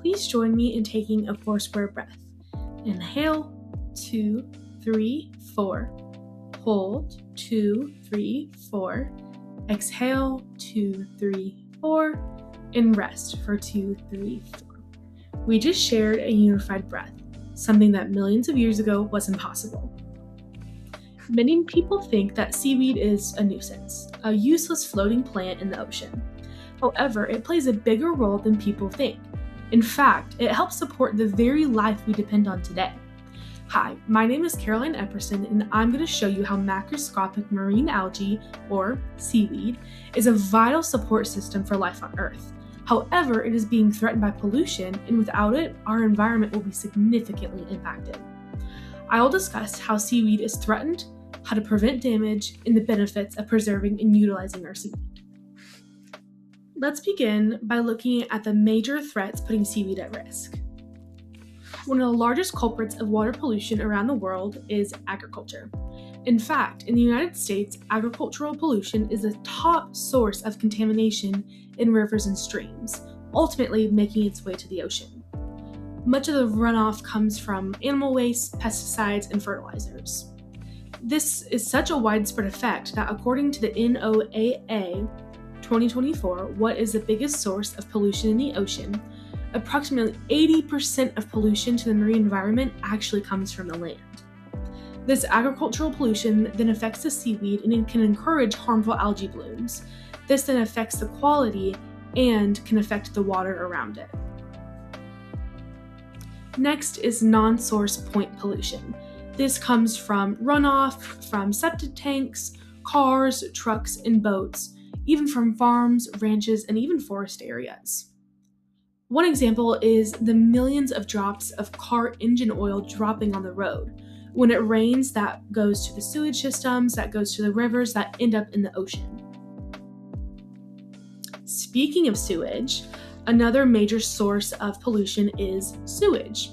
Please join me in taking a 4-square breath. Inhale, 2, 3, 4. Hold, 2, 3, 4. Exhale, 2, 3, 4. And rest for 2, 3, 4. We just shared a unified breath, something that millions of years ago was impossible. Many people think that seaweed is a nuisance, a useless floating plant in the ocean. However, it plays a bigger role than people think. In fact, it helps support the very life we depend on today. Hi, my name is Caroline Epperson, and I'm going to show you how macroscopic marine algae, or seaweed, is a vital support system for life on Earth. However, it is being threatened by pollution, and without it, our environment will be significantly impacted. I will discuss how seaweed is threatened, how to prevent damage, and the benefits of preserving and utilizing our seaweed. Let's begin by looking at the major threats putting seaweed at risk. One of the largest culprits of water pollution around the world is agriculture. In fact, in the United States, agricultural pollution is the top source of contamination in rivers and streams, ultimately making its way to the ocean. Much of the runoff comes from animal waste, pesticides, and fertilizers. This is such a widespread effect that according to the NOAA 2024, what is the biggest source of pollution in the ocean, approximately 80% of pollution to the marine environment actually comes from the land. This agricultural pollution then affects the seaweed and it can encourage harmful algae blooms. This then affects the quality and can affect the water around it. Next is non-source point pollution. This comes from runoff from septic tanks, cars, trucks, and boats, even from farms, ranches, and even forest areas. One example is the millions of drops of car engine oil dropping on the road. When it rains, that goes to the sewage systems, that goes to the rivers, that end up in the ocean. Speaking of sewage, another major source of pollution is sewage,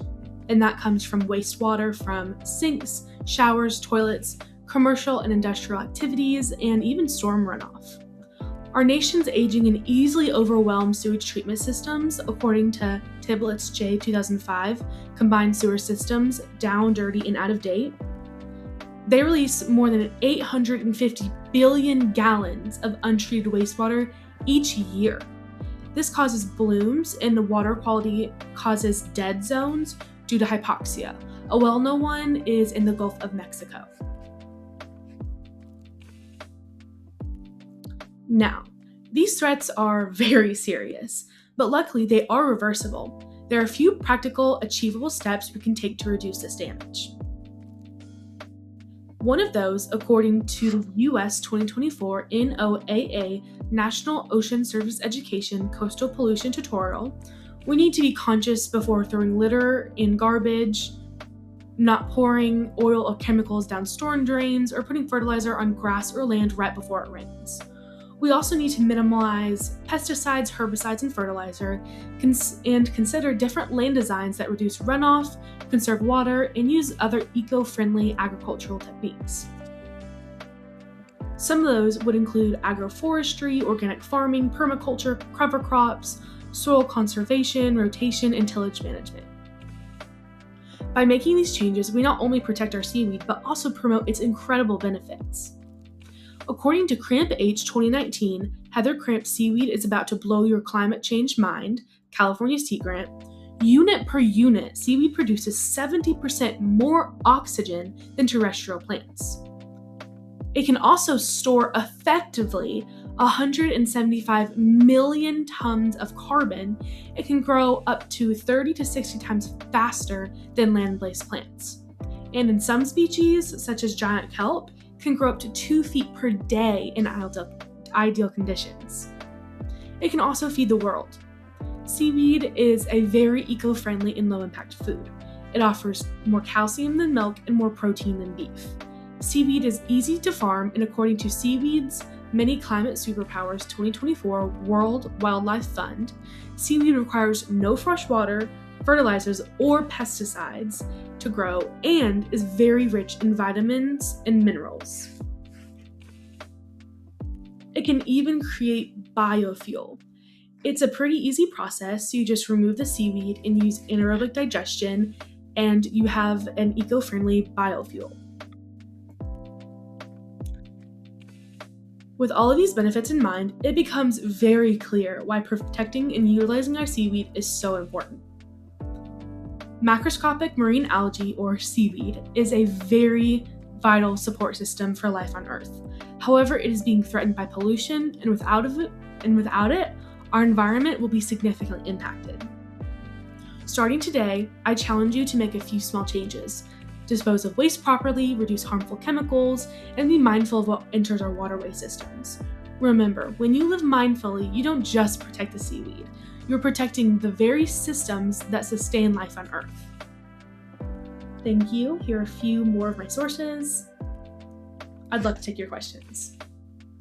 and that comes from wastewater from sinks, showers, toilets, commercial and industrial activities, and even storm runoff. Our nation's aging and easily overwhelmed sewage treatment systems, according to Tiblett's J 2005, Combined Sewer Systems, Down, Dirty, and Out of Date, they release more than 850 billion gallons of untreated wastewater each year. This causes blooms, and the water quality causes dead zones due to hypoxia. A well-known one is in the Gulf of Mexico. Now, these threats are very serious, but luckily they are reversible. There are a few practical, achievable steps we can take to reduce this damage. One of those, according to the U.S. 2024 NOAA National Ocean Surface Education Coastal Pollution Tutorial, we need to be conscious before throwing litter in garbage, not pouring oil or chemicals down storm drains, or putting fertilizer on grass or land right before it rains. We also need to minimize pesticides, herbicides, and fertilizer, and consider different land designs that reduce runoff, conserve water, and use other eco-friendly agricultural techniques. Some of those would include agroforestry, organic farming, permaculture, cover crops, soil conservation, rotation, and tillage management. By making these changes, we not only protect our seaweed, but also promote its incredible benefits. According to Cramp H 2019, Heather Cramp's Seaweed is About to Blow Your Climate Change Mind, California Sea Grant, unit per unit, seaweed produces 70% more oxygen than terrestrial plants. It can also store effectively 175 million tons of carbon. It can grow up to 30 to 60 times faster than land-based plants. And in some species, such as giant kelp, can grow up to 2 feet per day in ideal conditions. It can also feed the world. Seaweed is a very eco-friendly and low-impact food. It offers more calcium than milk and more protein than beef. Seaweed is easy to farm, and according to Seaweed's Many Climate Superpowers 2024 World Wildlife Fund, seaweed requires no fresh water, fertilizers, or pesticides to grow, and is very rich in vitamins and minerals. It can even create biofuel. It's a pretty easy process. You just remove the seaweed and use anaerobic digestion, and you have an eco-friendly biofuel. With all of these benefits in mind, it becomes very clear why protecting and utilizing our seaweed is so important. Macroscopic marine algae, or seaweed, is a very vital support system for life on Earth. However, it is being threatened by pollution, and without it, our environment will be significantly impacted. Starting today, I challenge you to make a few small changes. Dispose of waste properly, reduce harmful chemicals, and be mindful of what enters our waterway systems. Remember, when you live mindfully, you don't just protect the seaweed. You're protecting the very systems that sustain life on Earth. Thank you. Here are a few more of my sources. I'd love to take your questions.